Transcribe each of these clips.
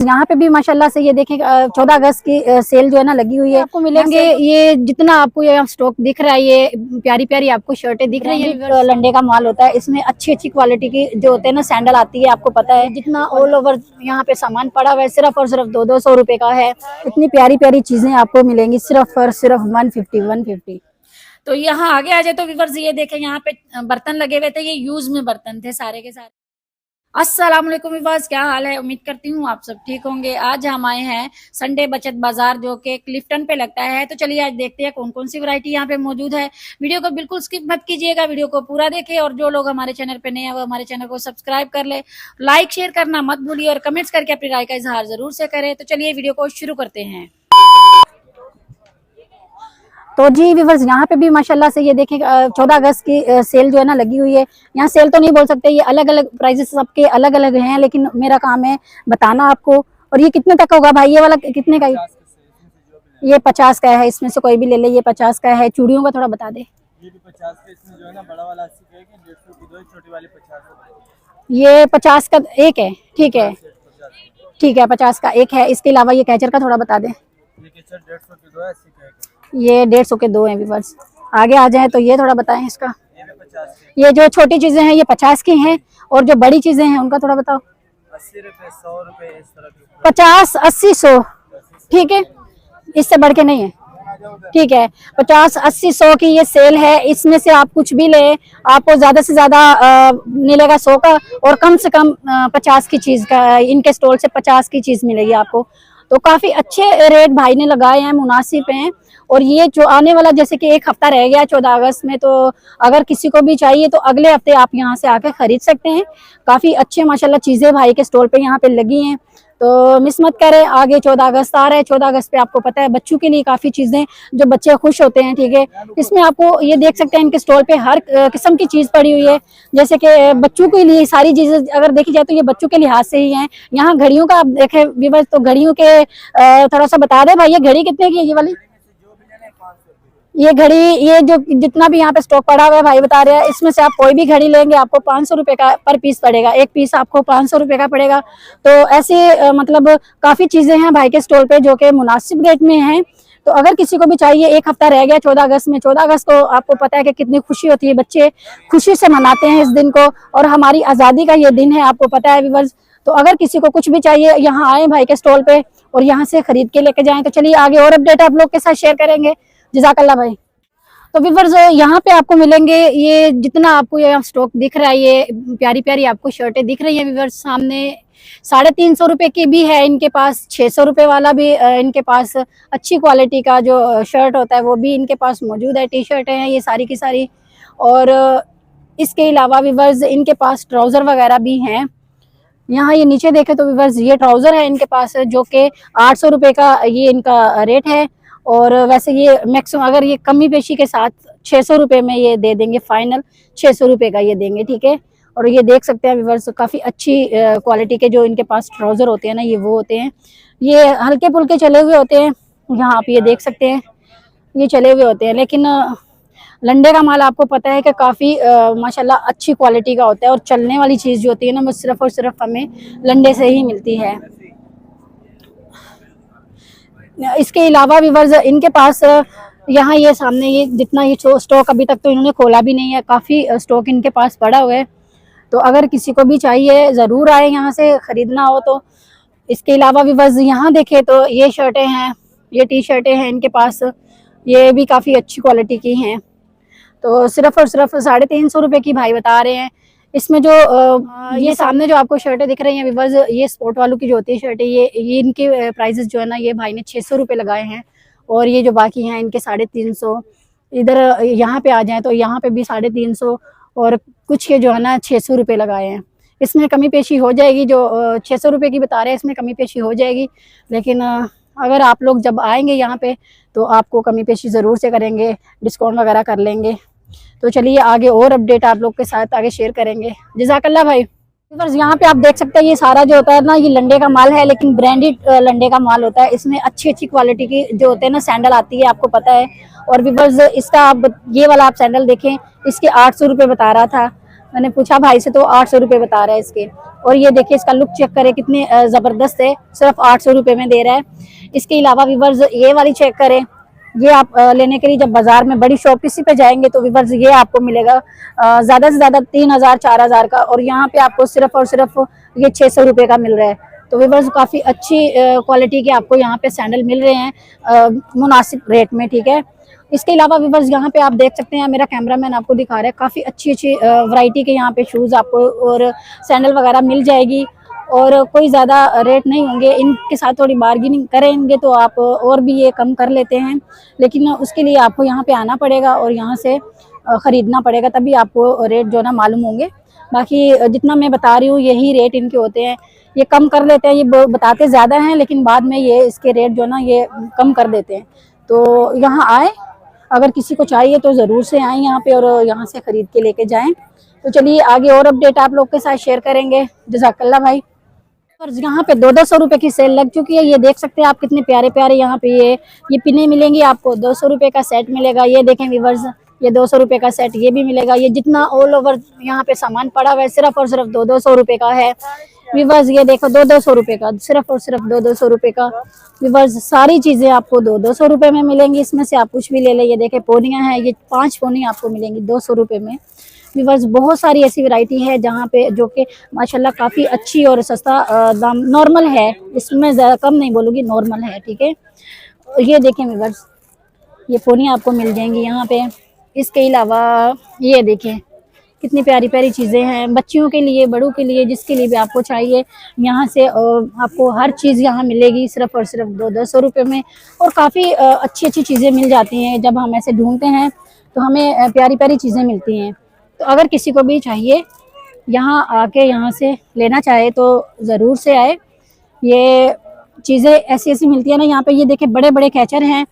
यहाँ पे भी माशाल्लाह से ये देखें 14 अगस्त की सेल जो है ना लगी हुई है। आपको मिलेंगे ये जितना आपको ये स्टॉक दिख रहा है, ये प्यारी प्यारी आपको शर्टें दिख रही है। लंडे का माल होता है, इसमें अच्छी अच्छी क्वालिटी की जो होते हैं ना सैंडल आती है। आपको पता है जितना ऑल ओवर यहाँ पे सामान पड़ा हुआ है सिर्फ और सिर्फ 200 रुपए का है। इतनी प्यारी प्यारी चीजें आपको मिलेंगी सिर्फ और सिर्फ 150। तो यहाँ आगे आ जाए तो व्यूअर्स ये देखें, यहाँ पे बर्तन लगे हुए थे, ये यूज में बर्तन थे सारे के सारे। अस्सलाम वालेकुम व्यूअर्स, क्या हाल है? उम्मीद करती हूँ आप सब ठीक होंगे। आज हम आए हैं संडे बचत बाजार जो कि क्लिफ्टन पे लगता है। तो चलिए आज देखते हैं कौन कौन सी वैरायटी यहाँ पे मौजूद है। वीडियो को बिल्कुल स्किप मत कीजिएगा, वीडियो को पूरा देखें और जो लोग हमारे चैनल पे नए हैं वो हमारे चैनल को सब्सक्राइब कर ले, लाइक शेयर करना मत भूलिए और कमेंट्स करके अपनी राय का इजहार जरूर से करें। तो चलिए वीडियो को शुरू करते हैं। तो जी व्यूअर्स यहाँ पे भी माशाल्लाह से ये देखें 14 अगस्त की सेल जो है ना लगी हुई है। यहाँ सेल तो नहीं बोल सकते, ये अलग अलग प्राइसेस सबके अलग अलग हैं, लेकिन मेरा काम है बताना आपको। और ये कितने तक होगा भाई? ये वाला कितने का? ये 50 का है, इसमें से कोई भी ले ले। ये 50 का है। चूड़ियों का थोड़ा बता दे। ये भी 50 का, इसमें जो है ना बड़ा वाला 80 का है, 150 की दो है, छोटी वाली 50 का। ये 50 का एक है, ठीक है ठीक है, 50 का एक है। इसके अलावा ये कैचर का थोड़ा बता दे। ये कैचर 150 की दो है, 80 का एक है। ये 150 के दो हैं व्यूअर्स। आगे आ जाए तो ये थोड़ा बताएं इसका। ये भी 50 की। ये जो छोटी चीजें हैं ये 50 की हैं, और जो बड़ी चीजें हैं उनका थोड़ा बताओ। 80 रुपए, 100 रुपए, इस तरह की। 50, 80, 100, ठीक है, इससे बढ़ के नहीं है, ठीक है। 50, 80, 100 की ये सेल है। इसमें से आप कुछ भी ले, आपको ज्यादा से ज्यादा मिलेगा 100 का, और कम से कम 50 की चीज का इनके स्टॉल से 50 की चीज मिलेगी आपको। तो काफी अच्छे रेट भाई ने लगाए हैं, मुनासिब हैं। और ये जो आने वाला जैसे कि एक हफ्ता रह गया 14 अगस्त में, तो अगर किसी को भी चाहिए तो अगले हफ्ते आप यहाँ से आकर खरीद सकते हैं। काफी अच्छे माशाल्लाह चीजें भाई के स्टॉल पे यहाँ पे लगी हैं, तो मिस मत करें। आगे 14 अगस्त आ रहा है, 14 अगस्त पे आपको पता है बच्चों के लिए काफी चीजें जो बच्चे खुश होते हैं, ठीक है। इसमें आपको ये देख सकते हैं इनके स्टॉल पे हर किस्म की चीज पड़ी हुई है। जैसे कि बच्चों के लिए सारी चीजें अगर देखी जाए तो ये बच्चों के लिहाज से ही हैं। यहाँ घड़ियों का आप देखें व्यूअर्स, तो घड़ियों के थोड़ा सा बता दे भाई, ये घड़ी कितने की है? ये वाली ये घड़ी, ये जो जितना भी यहाँ पे स्टॉक पड़ा हुआ है भाई बता रहे हैं, इसमें से आप कोई भी घड़ी लेंगे आपको 500 रुपए का पर पीस पड़ेगा। एक पीस आपको 500 रुपए का पड़ेगा। तो ऐसे मतलब काफी चीजें हैं भाई के स्टॉल पे जो कि मुनासिब रेट में हैं। तो अगर किसी को भी चाहिए, एक हफ्ता रह गया 14 अगस्त में। 14 अगस्त को आपको पता है कि कितनी खुशी होती है, बच्चे खुशी से मनाते हैं इस दिन को, और हमारी आजादी का ये दिन है, आपको पता है व्यूअर्स। तो अगर किसी को कुछ भी चाहिए यहाँ आए भाई के स्टॉल पे और यहाँ से खरीद के लेके जाएं। तो चलिए आगे और अपडेट आप लोग के साथ शेयर करेंगे। जज़ाकल्लाह भाई। तो व्यूअर्स यहाँ पे आपको मिलेंगे ये जितना आपको ये स्टॉक दिख रहा है, ये प्यारी प्यारी आपको शर्टें दिख रही हैं व्यूअर्स। सामने 350 रुपए की भी है इनके पास, 600 रुपए वाला भी इनके पास अच्छी क्वालिटी का जो शर्ट होता है वो भी इनके पास मौजूद है। टी शर्टें हैं ये सारी की सारी। और इसके अलावा व्यूअर्स इनके पास ट्राउजर वगैरह भी हैं। यहाँ ये नीचे देखें तो व्यूअर्स ये ट्राउजर है इनके पास जो कि 800 रुपए का ये इनका रेट है। और वैसे ये मैक्सिमम अगर ये कमी पेशी के साथ 600 रुपए में ये दे देंगे, फाइनल 600 रुपए का ये देंगे, ठीक है। और ये देख सकते हैं व्यूअर्स काफी अच्छी क्वालिटी के जो इनके पास ट्राउजर होते हैं ना, ये वो होते हैं। ये हल्के पुल्के चले हुए होते हैं, यहाँ आप ये देख सकते हैं ये चले हुए होते हैं। लेकिन लंडे का माल आपको पता है कि काफी माशाल्लाह अच्छी क्वालिटी का होता है, और चलने वाली चीज जो होती है ना वो सिर्फ और सिर्फ हमें लंडे से ही मिलती है। इसके अलावा व्यूअर्स इनके पास यहाँ ये सामने ये जितना ये स्टॉक अभी तक तो इन्होंने खोला भी नहीं है, काफ़ी स्टॉक इनके पास पड़ा हुआ है। तो अगर किसी को भी चाहिए ज़रूर आए यहाँ से ख़रीदना हो तो। इसके अलावा व्यूअर्स यहाँ देखें तो ये शर्टें हैं, ये टी शर्टें हैं इनके पास, ये भी काफ़ी अच्छी क्वालिटी की हैं। तो सिर्फ और सिर्फ 350 रुपये की भाई बता रहे हैं। इसमें जो ये सामने जो आपको शर्टें दिख रही हैं व्यूअर्स, ये स्पोर्ट वालों की जो होती है शर्टें, ये इनके प्राइसेस जो है ना ये भाई ने 600 रुपये लगाए हैं। और ये जो बाकी हैं इनके 350। इधर यहाँ पे आ जाएं तो यहाँ पे भी 350, और कुछ के जो है ना 600 रुपये लगाए हैं। इसमें कमी पेशी हो जाएगी, जो 600 रुपये की बता रहे हैं इसमें कमी पेशी हो जाएगी। लेकिन अगर आप लोग जब आएंगे यहाँ पे तो आपको कमी पेशी ज़रूर से करेंगे, डिस्काउंट वगैरह कर लेंगे। तो चलिए आगे और अपडेट आप लोग के साथ आगे शेयर करेंगे। जज़ाकल्लाह भाई। यहाँ पे आप देख सकते हैं ये सारा जो होता है ना ये लंडे का माल है, लेकिन ब्रांडेड लंडे का माल होता है। इसमें अच्छी अच्छी क्वालिटी की जो होते हैं ना सैंडल आती है, आपको पता है। और व्यूअर्स इसका आप ये वाला आप सैंडल देखें, इसके 800 रुपये बता रहा था। मैंने पूछा भाई से तो 800 रुपये बता रहा है इसके। और ये देखिए इसका लुक चेक करें कितने ज़बरदस्त है, सिर्फ 800 रुपये में दे रहा है। इसके अलावा व्यूअर्स ये वाली चेक करें, ये आप लेने के लिए जब बाजार में बड़ी शॉप किसी पे जाएंगे तो व्यूअर्स ये आपको मिलेगा ज़्यादा से ज़्यादा 3000 4000 का, और यहाँ पे आपको सिर्फ और सिर्फ ये 600 रुपये का मिल रहा है। तो व्यूअर्स काफ़ी अच्छी क्वालिटी के आपको यहाँ पे सैंडल मिल रहे हैं मुनासिब रेट में, ठीक है। इसके अलावा व्यूअर्स यहाँ पे आप देख सकते हैं, मेरा कैमरामैन आपको दिखा रहा है, काफ़ी अच्छी अच्छी वैरायटी के यहाँ पे शूज़ आपको और सैंडल वगैरह मिल जाएगी, और कोई ज़्यादा रेट नहीं होंगे। इनके साथ थोड़ी बार्गेनिंग करेंगे तो आप और भी ये कम कर लेते हैं, लेकिन उसके लिए आपको यहाँ पे आना पड़ेगा और यहाँ से ख़रीदना पड़ेगा, तभी आपको रेट जो ना मालूम होंगे। बाकी जितना मैं बता रही हूँ यही रेट इनके होते हैं, ये कम कर लेते हैं, ये बताते ज़्यादा हैं लेकिन बाद में ये इसके रेट जो ना ये कम कर देते हैं। तो यहाँ आए, अगर किसी को चाहिए तो ज़रूर से आएँ यहाँ पे और यहाँ से ख़रीद के लेके जाएं। तो चलिए आगे और अपडेट आप लोग के साथ शेयर करेंगे। जज़ाकल्लाह भाई। और यहाँ पे 200 रुपये की सेल लग चुकी है, ये देख सकते हैं आप कितने प्यारे प्यारे यहाँ पे ये पिने मिलेंगी आपको। 200 रुपये का सेट मिलेगा, ये देखें व्यूअर्स, ये 200 रुपये का सेट ये भी मिलेगा। ये जितना ऑल ओवर यहाँ पे सामान पड़ा हुआ है सिर्फ और सिर्फ 200 रुपये का है व्यूअर्स। ये देखो 200 रुपये का, सिर्फ और सिर्फ 200 रुपये का व्यूअर्स। सारी चीज़ें आपको 200 रुपये में मिलेंगी, इसमें से आप कुछ भी ले लें। ये देखें पोनियाँ हैं, ये 5 पोनी आपको मिलेंगी 200 रुपये में व्यूअर्स। बहुत सारी ऐसी वैरायटी है जहाँ पे जो कि माशाल्लाह काफ़ी अच्छी और सस्ता दाम नॉर्मल है, इसमें ज़्यादा कम नहीं बोलूँगी, नॉर्मल है, ठीक है। ये देखें व्यूअर्स, ये पोनी आपको मिल जाएंगी यहाँ पे। इसके अलावा ये देखें कितनी प्यारी प्यारी चीज़ें हैं बच्चियों के लिए, बड़ों के लिए, जिसके लिए भी आपको चाहिए यहाँ से आपको हर चीज़ यहाँ मिलेगी सिर्फ और सिर्फ 200 रुपये में। और काफ़ी अच्छी अच्छी चीज़ें मिल जाती हैं, जब हम ऐसे ढूंढते हैं तो हमें प्यारी प्यारी चीज़ें मिलती हैं। तो अगर किसी को भी चाहिए यहाँ आके यहाँ से लेना चाहे तो ज़रूर से आए। ये चीज़ें ऐसी ऐसी मिलती है ना यहाँ पे। ये देखें बड़े बड़े कैचर हैं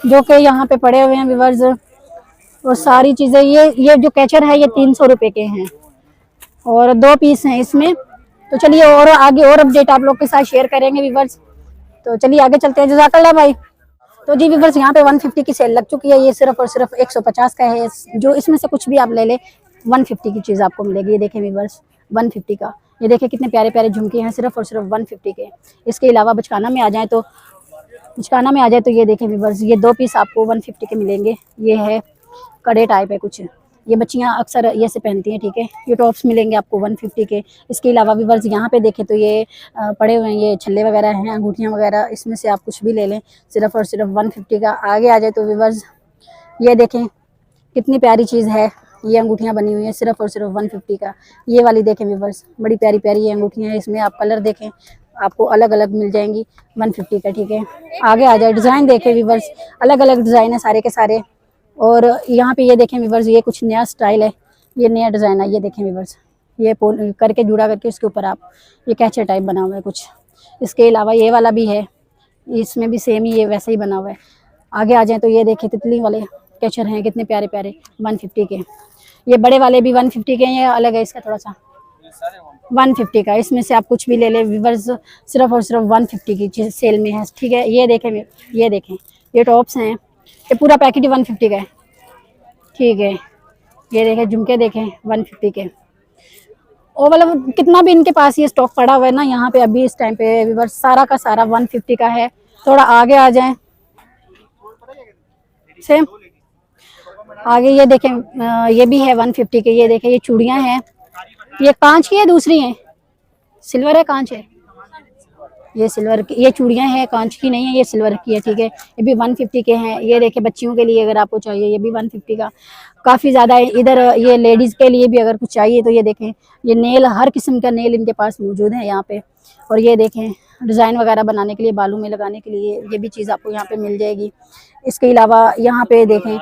जो कि यहाँ पे पड़े हुए हैं व्यूअर्स, और सारी चीज़ें ये जो कैचर है ये 300 रुपये के हैं और 2 पीस हैं इसमें। तो चलिए और आगे और अपडेट आप लोग के साथ शेयर करेंगे व्यूअर्स। तो चलिए आगे चलते हैं। जज़ाकल्लाह भाई। तो जी व्यूअर्स यहाँ पे 150 की सेल लग चुकी है, ये सिर्फ और सिर्फ 150 का है। जो इसमें से कुछ भी आप ले ले 150 की चीज़ आपको मिलेगी। ये देखें व्यूअर्स 150 का, ये देखें कितने प्यारे प्यारे झुमके हैं सिर्फ और सिर्फ 150 के। इसके अलावा बचकाना में आ जाए तो ये देखें व्यूअर्स, ये 2 पीस आपको 150 के मिलेंगे। ये है कड़े टाइप है कुछ, ये बच्चियाँ अक्सर ये से पहनती हैं, ठीक है। ये टॉप्स मिलेंगे आपको 150 के। इसके अलावा व्यूअर्स यहाँ पे देखें तो ये पड़े हुए हैं, ये छल्ले वगैरह हैं, अंगूठियाँ वगैरह, इसमें से आप कुछ भी ले लें सिर्फ और सिर्फ 150 का। आगे आ जाए तो व्यूअर्स ये देखें कितनी प्यारी चीज़ है, ये अंगूठियाँ बनी हुई हैं सिर्फ और सिर्फ 150 का। ये वाली देखें व्यूअर्स, बड़ी प्यारी प्यारी ये अंगूठियाँ हैं, इसमें आप कलर देखें आपको अलग अलग मिल जाएंगी 150 का, ठीक है। आगे आ जाए डिज़ाइन देखें व्यूअर्स, अलग अलग डिज़ाइन है सारे के सारे। और यहाँ पे ये देखें व्यूअर्स, ये कुछ नया स्टाइल है, ये नया डिज़ाइन है। ये देखें व्यूअर्स, ये करके जुड़ा करके उसके ऊपर आप ये कैचर टाइप बना हुआ है कुछ। इसके अलावा ये वाला भी है, इसमें भी सेम ही ये वैसे ही बना हुआ है। आगे आ जाए तो ये देखें तितली वाले कैचर हैं, कितने प्यारे प्यारे 150 के। ये बड़े वाले भी 150 के हैं, ये अलग है इसका थोड़ा सा 150 का। इसमें से आप कुछ भी ले लें व्यूअर्स, सिर्फ और सिर्फ 150 की सेल में है, ठीक है। ये देखें ये टॉप्स हैं, ये पूरा पैकेट ही 150 का है, ठीक है। ये देखें झुमके देखें 150 के। और मतलब कितना भी इनके पास ये स्टॉक पड़ा हुआ है ना यहाँ पे अभी इस टाइम पे व्यूअर्स, सारा का सारा 150 का है। थोड़ा आगे आ जाएं, सेम आगे ये देखें ये भी है 150 के। ये देखें ये चूड़ियाँ हैं, ये कांच की है, दूसरी हैं सिल्वर है, कांच है, ये सिल्वर की ये चूड़ियाँ हैं, कांच की नहीं है, ये सिल्वर की है, ठीक है। ये भी 150 के हैं। ये देखें बच्चियों के लिए अगर आपको चाहिए ये भी 150 का काफ़ी ज़्यादा है। इधर ये लेडीज़ के लिए भी अगर कुछ चाहिए तो ये देखें, ये नेल, हर किस्म का नेल इनके पास मौजूद है यहाँ पे। और ये देखें डिज़ाइन वगैरह बनाने के लिए, बालों में लगाने के लिए, ये भी चीज़ आपको यहाँ पे मिल जाएगी। इसके अलावा यहाँ पे देखें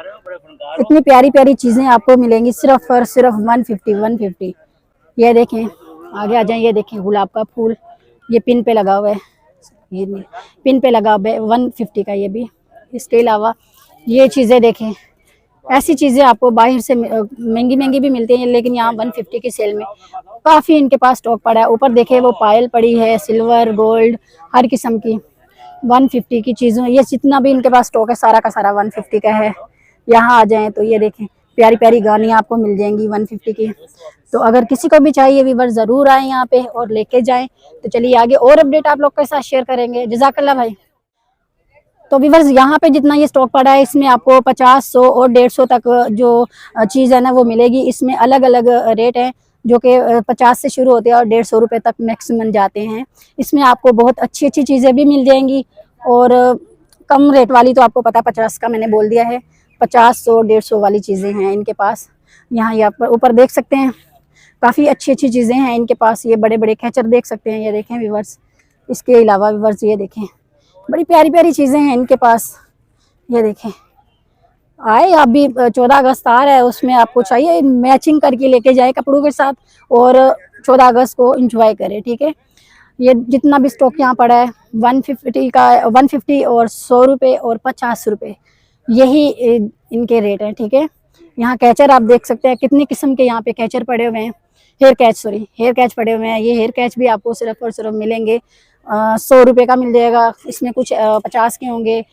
इतनी प्यारी प्यारी चीज़ें आपको मिलेंगी सिर्फ और सिर्फ 150। ये देखें आगे आ जाए, ये देखें गुलाब का फूल, ये पिन पे लगा हुआ है, ये पिन पे लगा हुआ है 150 का ये भी। इसके अलावा ये चीज़ें देखें, ऐसी चीज़ें आपको बाहर से महंगी महंगी भी मिलती हैं, लेकिन यहाँ 150 की सेल में काफ़ी इनके पास स्टॉक पड़ा है। ऊपर देखें वो पायल पड़ी है, सिल्वर गोल्ड हर किस्म की 150 की चीज़ों, ये जितना भी इनके पास स्टॉक है सारा का सारा 150 का है। यहाँ आ जाएँ तो ये देखें प्यारी प्यारी गानियाँ आपको मिल जाएंगी 150 की। तो अगर किसी को भी चाहिए वीवर ज़रूर आए यहाँ पे और लेके जाएं। तो चलिए आगे और अपडेट आप लोग के साथ शेयर करेंगे। जज़ाकल्लाह भाई। तो वीवर्स यहाँ पे जितना ये स्टॉक पड़ा है इसमें आपको 50, 100 और 150 तक जो चीज़ है ना वो मिलेगी। इसमें अलग अलग रेट है जो कि 50 से शुरू होते हैं और 150 रुपये तक मैक्सिमम जाते हैं। इसमें आपको बहुत अच्छी अच्छी चीज़ें भी मिल जाएंगी और कम रेट वाली तो आपको पता 50 का मैंने बोल दिया है। 50, 100, 150 वाली चीज़ें हैं इनके पास। यहाँ ये ऊपर देख सकते हैं काफ़ी अच्छी अच्छी चीज़ें हैं इनके पास। ये बड़े बड़े कैचर देख सकते हैं, ये देखें वीवर्स। इसके अलावा वीवर्स ये देखें बड़ी प्यारी प्यारी चीज़ें हैं इनके पास। ये देखें आए आप भी 14 अगस्त आ रहा है, उसमें आपको चाहिए मैचिंग करके लेके जाए कपड़ों के साथ और 14 अगस्त को एंजॉय करें। ठीक है, ये जितना भी स्टॉक यहाँ पड़ा है 150 का, 150 और 100 रुपये और 50 रुपये यही इनके रेट हैं। ठीक है, यहाँ कैचर आप देख सकते हैं कितनी किस्म के यहाँ पे कैचर पड़े हुए हैं। हेयर कैच पड़े हुए हैं। ये हेयर कैच भी आपको सिर्फ और सिर्फ मिलेंगे 100 रुपये का मिल जाएगा। इसमें कुछ 50 के होंगे,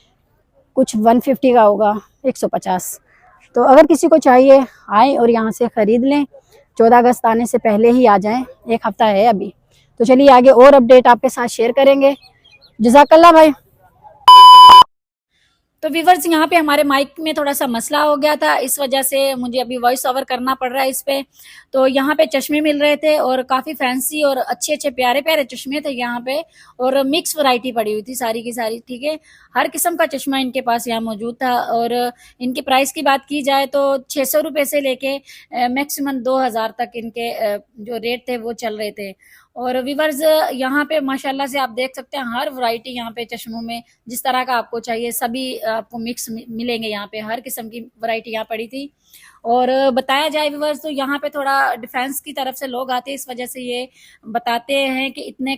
कुछ 150 का होगा, 150। तो अगर किसी को चाहिए आए और यहाँ से ख़रीद लें। 14 अगस्त आने से पहले ही आ जाएं, एक हफ़्ता है अभी। तो चलिए आगे और अपडेट आपके साथ शेयर करेंगे। जज़ाकल्लाह भाई। तो व्यूवर्स यहाँ पे हमारे माइक में थोड़ा सा मसला हो गया था, इस वजह से मुझे अभी वॉइस ओवर करना पड़ रहा है इस पे। तो यहाँ पे चश्मे मिल रहे थे और काफ़ी फैंसी और अच्छे अच्छे प्यारे प्यारे चश्मे थे यहाँ पे और मिक्स वैरायटी पड़ी हुई थी सारी की सारी। ठीक है, हर किस्म का चश्मा इनके पास यहाँ मौजूद था और इनके प्राइस की बात की जाए तो 600 रुपये से लेके मैक्सिमम 2000 तक इनके जो रेट थे वो चल रहे थे। और व्यूवर्स यहाँ पे माशाल्लाह से आप देख सकते हैं हर वैरायटी यहाँ पे चश्मों में जिस तरह का आपको चाहिए सभी आपको मिक्स मिलेंगे। यहाँ पे हर किस्म की वैरायटी यहाँ पड़ी थी। और बताया जाए व्यूवर्स तो यहाँ पे थोड़ा डिफेंस की तरफ से लोग आते हैं, इस वजह से ये बताते हैं कि इतने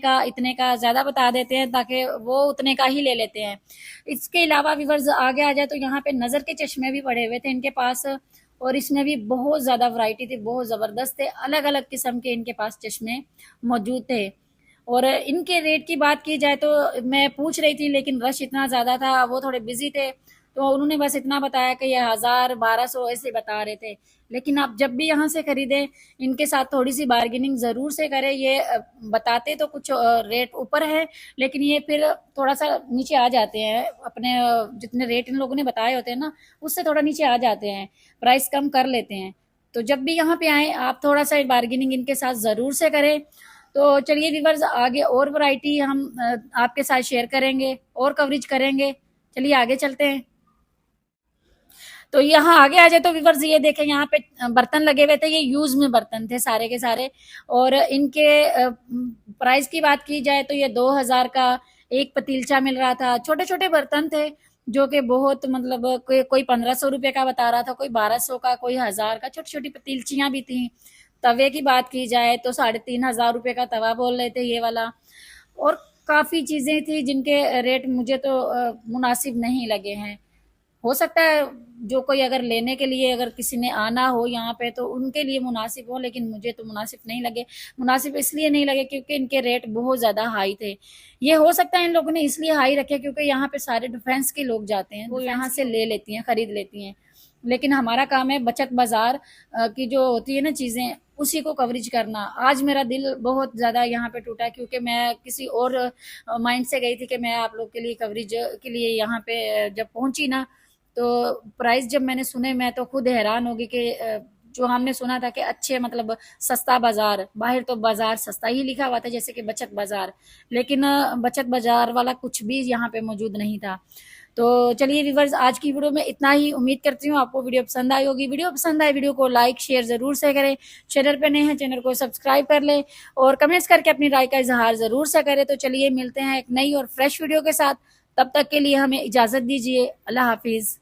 का ज़्यादा बता देते हैं ताकि वो उतने का ही ले लेते हैं। इसके अलावा व्यूवर्स आगे आ जाए तो यहाँ पे नज़र के चश्मे भी पड़े हुए थे इनके पास और इसमें भी बहुत ज़्यादा वैरायटी थी, बहुत ज़बरदस्त थे। अलग अलग किस्म के इनके पास चश्मे मौजूद थे। और इनके रेट की बात की जाए तो मैं पूछ रही थी लेकिन रश इतना ज़्यादा था, वो थोड़े बिजी थे तो उन्होंने बस इतना बताया कि ये 1000-1200 ऐसे बता रहे थे। लेकिन आप जब भी यहाँ से खरीदें इनके साथ थोड़ी सी बार्गेनिंग ज़रूर से करें। ये बताते तो कुछ रेट ऊपर है लेकिन ये फिर थोड़ा सा नीचे आ जाते हैं, अपने जितने रेट इन लोगों ने बताए होते हैं ना उससे थोड़ा नीचे आ जाते हैं, प्राइस कम कर लेते हैं। तो जब भी यहाँ पे आए आप थोड़ा सा बार्गेनिंग इनके साथ ज़रूर से करें। तो चलिए व्यूवर्स आगे और वैरायटी हम आपके साथ शेयर करेंगे और कवरेज करेंगे। चलिए आगे चलते हैं। तो यहाँ आगे आ जाए तो व्यूवर्स ये देखें यहाँ पे बर्तन लगे हुए थे, ये यूज में बर्तन थे सारे के सारे। और इनके प्राइस की बात की जाए तो ये 2000 का एक पतीलचा मिल रहा था। छोटे छोटे बर्तन थे जो कि बहुत मतलब कोई 1500 रुपये का बता रहा था, कोई 1200 का, कोई 1000 का। छोटी छोटी पतीलचियाँ भी थी। तवे की बात की जाए तो 3500 रुपये का तवा बोल रहे थे ये वाला। और काफ़ी चीज़ें थी जिनके रेट मुझे तो मुनासिब नहीं लगे हैं। हो सकता है जो कोई अगर लेने के लिए अगर किसी ने आना हो यहाँ पे तो उनके लिए मुनासिब हो, लेकिन मुझे तो मुनासिब नहीं लगे। मुनासिब इसलिए नहीं लगे क्योंकि इनके रेट बहुत ज़्यादा हाई थे। ये हो सकता है इन लोगों ने इसलिए हाई रखे क्योंकि यहाँ पे सारे डिफेंस के लोग जाते हैं, वो यहाँ से ले लेती हैं, ख़रीद लेती हैं। लेकिन हमारा काम है बचत बाज़ार की जो होती है ना चीज़ें उसी को कवरेज करना। आज मेरा दिल बहुत ज़्यादा यहाँ पे टूटा क्योंकि मैं किसी और माइंड से गई थी कि मैं आप लोग के लिए कवरेज के लिए यहाँ पे जब पहुँची ना तो प्राइस जब मैंने सुने मैं तो खुद हैरान होगी कि जो हमने सुना था कि अच्छे मतलब सस्ता बाज़ार, बाहर तो बाज़ार सस्ता ही लिखा हुआ था जैसे कि बचत बाज़ार, लेकिन बचत बाज़ार वाला कुछ भी यहाँ पे मौजूद नहीं था। तो चलिए व्यूवर्स आज की वीडियो में इतना ही। उम्मीद करती हूँ आपको वीडियो पसंद आई होगी। वीडियो पसंद आए वीडियो को लाइक शेयर ज़रूर से करें। चैनल पे नए हैं चैनल को सब्सक्राइब कर लें और कमेंट्स करके अपनी राय का इजहार ज़रूर से करें। तो चलिए मिलते हैं एक नई और फ्रेश वीडियो के साथ, तब तक के लिए हमें इजाज़त दीजिए। अल्लाह हाफिज़।